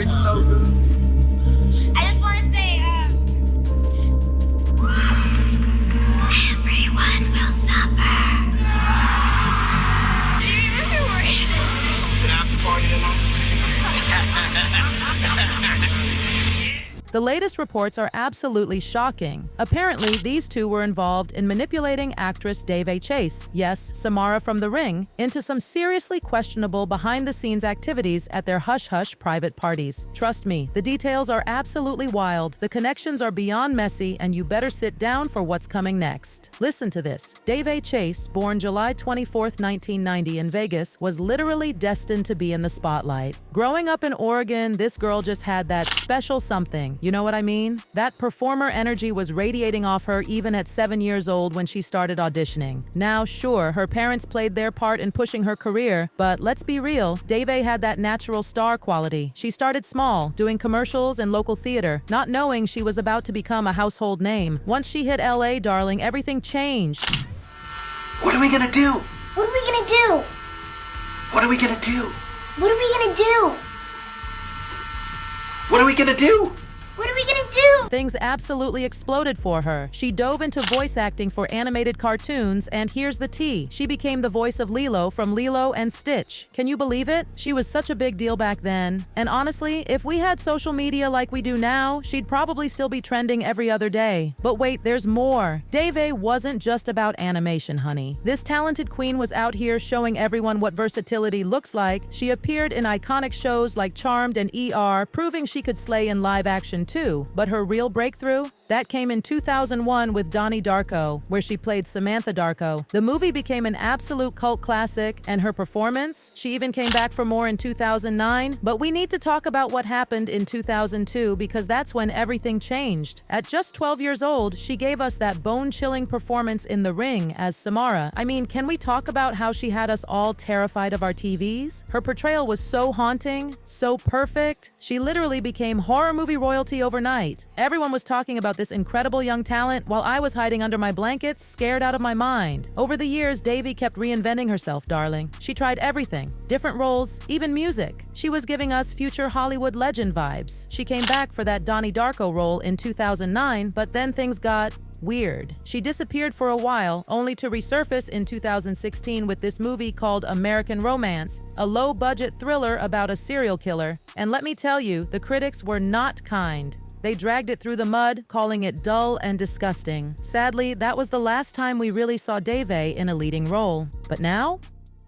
It's so good. I just want to say, everyone will suffer. Do you remember where it is? To the after party tonight. The latest reports are absolutely shocking. Apparently, these two were involved in manipulating actress Daveigh Chase, yes, Samara from The Ring, into some seriously questionable behind-the-scenes activities at their hush-hush private parties. Trust me, the details are absolutely wild, the connections are beyond messy, and you better sit down for what's coming next. Listen to this. Daveigh Chase, born July 24, 1990 in Vegas, was literally destined to be in the spotlight. Growing up in Oregon, this girl just had that special something. You know what I mean? That performer energy was radiating off her even at 7 years old when she started auditioning. Now, sure, her parents played their part in pushing her career, but let's be real, Daveigh had that natural star quality. She started small, doing commercials and local theater, not knowing she was about to become a household name. Once she hit LA, darling, everything changed. What are we gonna do? What are we gonna do? What are we gonna do? What are we gonna do? What are we gonna do? What are we gonna do? Things absolutely exploded for her. She dove into voice acting for animated cartoons, and here's the tea. She became the voice of Lilo from Lilo and Stitch. Can you believe it? She was such a big deal back then. And honestly, if we had social media like we do now, she'd probably still be trending every other day. But wait, there's more. Daveigh wasn't just about animation, honey. This talented queen was out here showing everyone what versatility looks like. She appeared in iconic shows like Charmed and ER, proving she could slay in live action too. But her real breakthrough? That came in 2001 with Donnie Darko, where she played Samantha Darko. The movie became an absolute cult classic, and her performance? She even came back for more in 2009, but we need to talk about what happened in 2002 because that's when everything changed. At just 12 years old, she gave us that bone-chilling performance in The Ring as Samara. I mean, can we talk about how she had us all terrified of our TVs? Her portrayal was so haunting, so perfect. She literally became horror movie royalty overnight. Everyone was talking about this incredible young talent while I was hiding under my blankets, scared out of my mind. Over the years, Daveigh kept reinventing herself, darling. She tried everything, different roles, even music. She was giving us future Hollywood legend vibes. She came back for that Donnie Darko role in 2009, but then things got weird. She disappeared for a while, only to resurface in 2016 with this movie called American Romance, a low-budget thriller about a serial killer. And let me tell you, the critics were not kind. They dragged it through the mud, calling it dull and disgusting. Sadly, that was the last time we really saw Daveigh in a leading role. But now?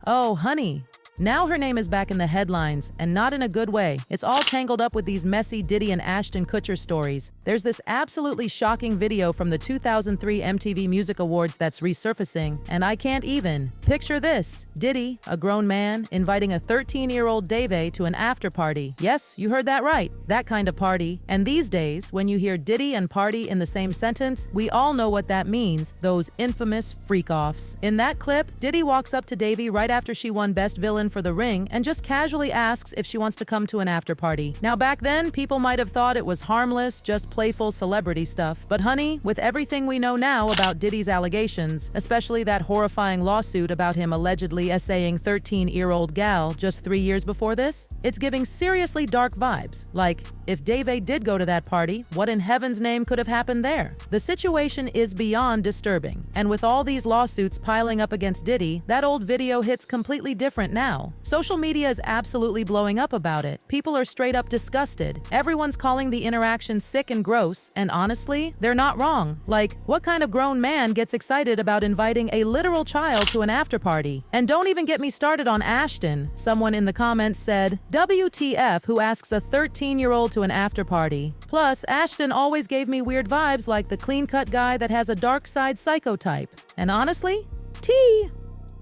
Oh, honey. Now her name is back in the headlines, and not in a good way. It's all tangled up with these messy Diddy and Ashton Kutcher stories. There's this absolutely shocking video from the 2003 MTV Music Awards that's resurfacing, and I can't even. Picture this. Diddy, a grown man, inviting a 13-year-old Daveigh to an after-party. Yes, you heard that right. That kind of party. And these days, when you hear Diddy and party in the same sentence, we all know what that means. Those infamous freak-offs. In that clip, Diddy walks up to Daveigh right after she won Best Villain for The Ring and just casually asks if she wants to come to an after party. Now back then, people might have thought it was harmless, just playful celebrity stuff. But honey, with everything we know now about Diddy's allegations, especially that horrifying lawsuit about him allegedly essaying 13-year-old gal just 3 years before this, it's giving seriously dark vibes. Like, if Daveigh did go to that party, what in heaven's name could have happened there? The situation is beyond disturbing. And with all these lawsuits piling up against Diddy, that old video hits completely different now. Social media is absolutely blowing up about it. People are straight up disgusted. Everyone's calling the interaction sick and gross, and honestly, they're not wrong. Like, what kind of grown man gets excited about inviting a literal child to an after party? And don't even get me started on Ashton. Someone in the comments said, WTF who asks a 13-year-old to an after party. Plus, Ashton always gave me weird vibes like the clean-cut guy that has a dark side psychotype. And honestly, tea!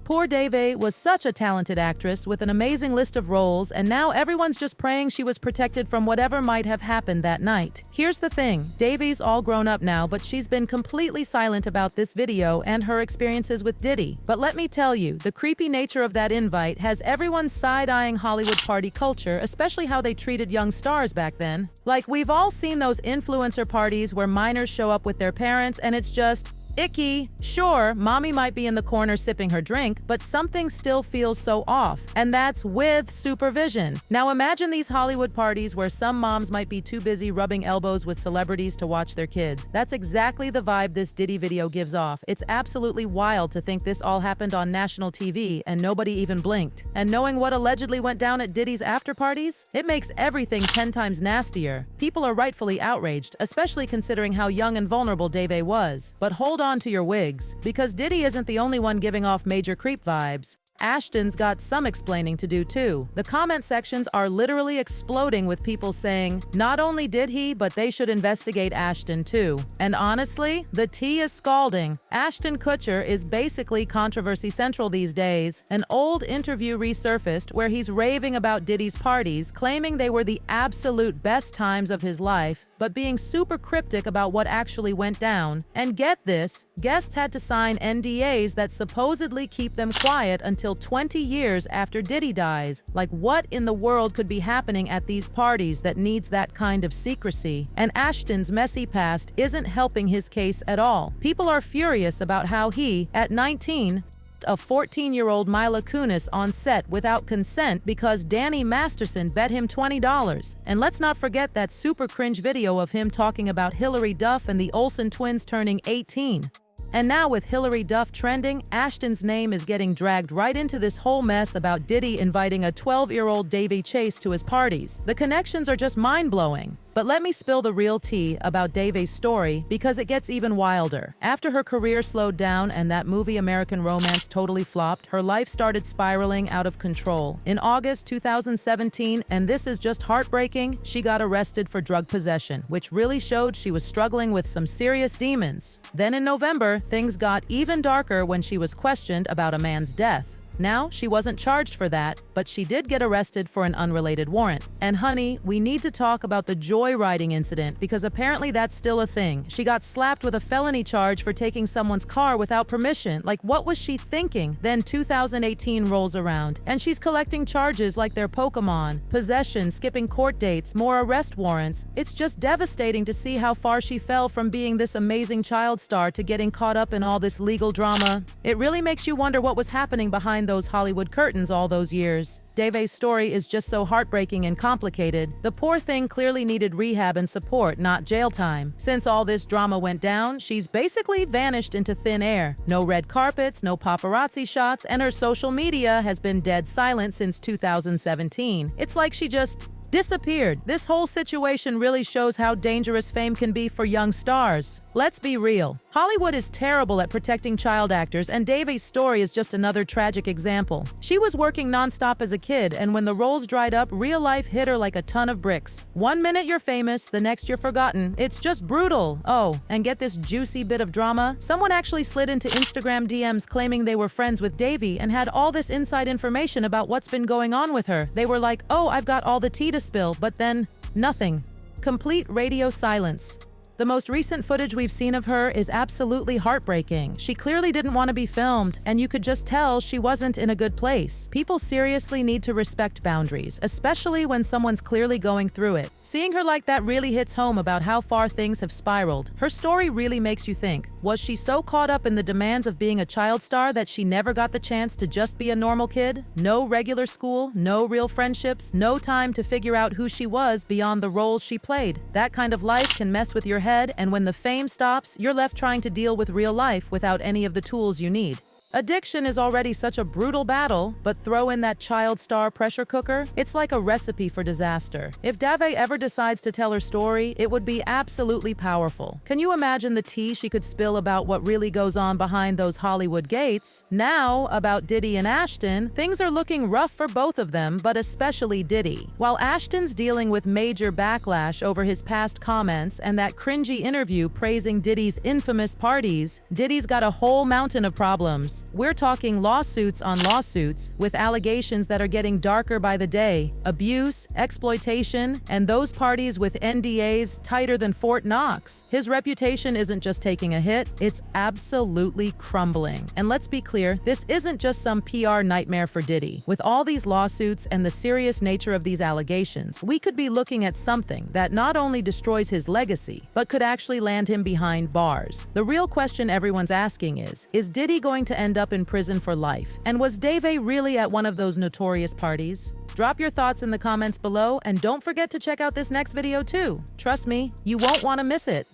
Poor Daveigh was such a talented actress with an amazing list of roles, and now everyone's just praying she was protected from whatever might have happened that night. Here's the thing, Daveigh's all grown up now, but she's been completely silent about this video and her experiences with Diddy. But let me tell you, the creepy nature of that invite has everyone side-eyeing Hollywood party culture, especially how they treated young stars back then. Like, we've all seen those influencer parties where minors show up with their parents, and it's just Icky. Sure, mommy might be in the corner sipping her drink, but something still feels so off, and that's with supervision. Now imagine these Hollywood parties where some moms might be too busy rubbing elbows with celebrities to watch their kids. That's exactly the vibe this Diddy video gives off. It's absolutely wild to think this all happened on national TV and nobody even blinked. And knowing what allegedly went down at Diddy's after parties, it makes everything 10 times nastier. People are rightfully outraged, especially considering how young and vulnerable Daveigh was. But hold on to your wigs, because Diddy isn't the only one giving off major creep vibes. Ashton's got some explaining to do too. The comment sections are literally exploding with people saying, not only did he, but they should investigate Ashton too. And honestly, the tea is scalding. Ashton Kutcher is basically controversy central these days. An old interview resurfaced where he's raving about Diddy's parties, claiming they were the absolute best times of his life, but being super cryptic about what actually went down. And get this, guests had to sign NDAs that supposedly keep them quiet until 20 years after Diddy dies. Like, what in the world could be happening at these parties that needs that kind of secrecy? And Ashton's messy past isn't helping his case at all. People are furious about how he, at 19, a 14-year-old Mila Kunis on set without consent because Danny Masterson bet him $20. And let's not forget that super cringe video of him talking about Hilary Duff and the Olsen twins turning 18. And now with Hilary Duff trending, Ashton's name is getting dragged right into this whole mess about Diddy inviting a 12-year-old Daveigh Chase to his parties. The connections are just mind-blowing. But let me spill the real tea about Daveigh's story because it gets even wilder. After her career slowed down and that movie American Romance totally flopped, her life started spiraling out of control. In August 2017, and this is just heartbreaking, she got arrested for drug possession, which really showed she was struggling with some serious demons. Then in November, things got even darker when she was questioned about a man's death. Now, she wasn't charged for that, but she did get arrested for an unrelated warrant. And honey, we need to talk about the joyriding incident because apparently that's still a thing. She got slapped with a felony charge for taking someone's car without permission. Like, what was she thinking? Then 2018 rolls around, and she's collecting charges like they're Pokemon. Possession, skipping court dates, more arrest warrants. It's just devastating to see how far she fell from being this amazing child star to getting caught up in all this legal drama. It really makes you wonder what was happening behind those Hollywood curtains all those years. Daveigh's story is just so heartbreaking and complicated. The poor thing clearly needed rehab and support, not jail time. Since all this drama went down, she's basically vanished into thin air. No red carpets, no paparazzi shots, and her social media has been dead silent since 2017. It's like she just disappeared. This whole situation really shows how dangerous fame can be for young stars. Let's be real. Hollywood is terrible at protecting child actors, and Daveigh's story is just another tragic example. She was working nonstop as a kid, and when the roles dried up, real life hit her like a ton of bricks. One minute you're famous, the next you're forgotten. It's just brutal. Oh, and get this juicy bit of drama. Someone actually slid into Instagram DMs claiming they were friends with Daveigh and had all this inside information about what's been going on with her. They were like, oh, I've got all the tea to spill, but then nothing. Complete radio silence. The most recent footage we've seen of her is absolutely heartbreaking. She clearly didn't want to be filmed, and you could just tell she wasn't in a good place. People seriously need to respect boundaries, especially when someone's clearly going through it. Seeing her like that really hits home about how far things have spiraled. Her story really makes you think, was she so caught up in the demands of being a child star that she never got the chance to just be a normal kid? No regular school, no real friendships, no time to figure out who she was beyond the roles she played. That kind of life can mess with your head, and when the fame stops, you're left trying to deal with real life without any of the tools you need. Addiction is already such a brutal battle, but throw in that child star pressure cooker, it's like a recipe for disaster. If Daveigh ever decides to tell her story, it would be absolutely powerful. Can you imagine the tea she could spill about what really goes on behind those Hollywood gates? Now, about Diddy and Ashton, things are looking rough for both of them, but especially Diddy. While Ashton's dealing with major backlash over his past comments and that cringy interview praising Diddy's infamous parties, Diddy's got a whole mountain of problems. serious. We're talking lawsuits on lawsuits, with allegations that are getting darker by the day, abuse, exploitation, and those parties with NDAs tighter than Fort Knox. His reputation isn't just taking a hit, it's absolutely crumbling. And let's be clear, this isn't just some PR nightmare for Diddy. With all these lawsuits and the serious nature of these allegations, we could be looking at something that not only destroys his legacy, but could actually land him behind bars. The real question everyone's asking is Diddy going to end up in prison for life? And was Daveigh really at one of those notorious parties? Drop your thoughts in the comments below, and don't forget to check out this next video too. Trust me, you won't want to miss it.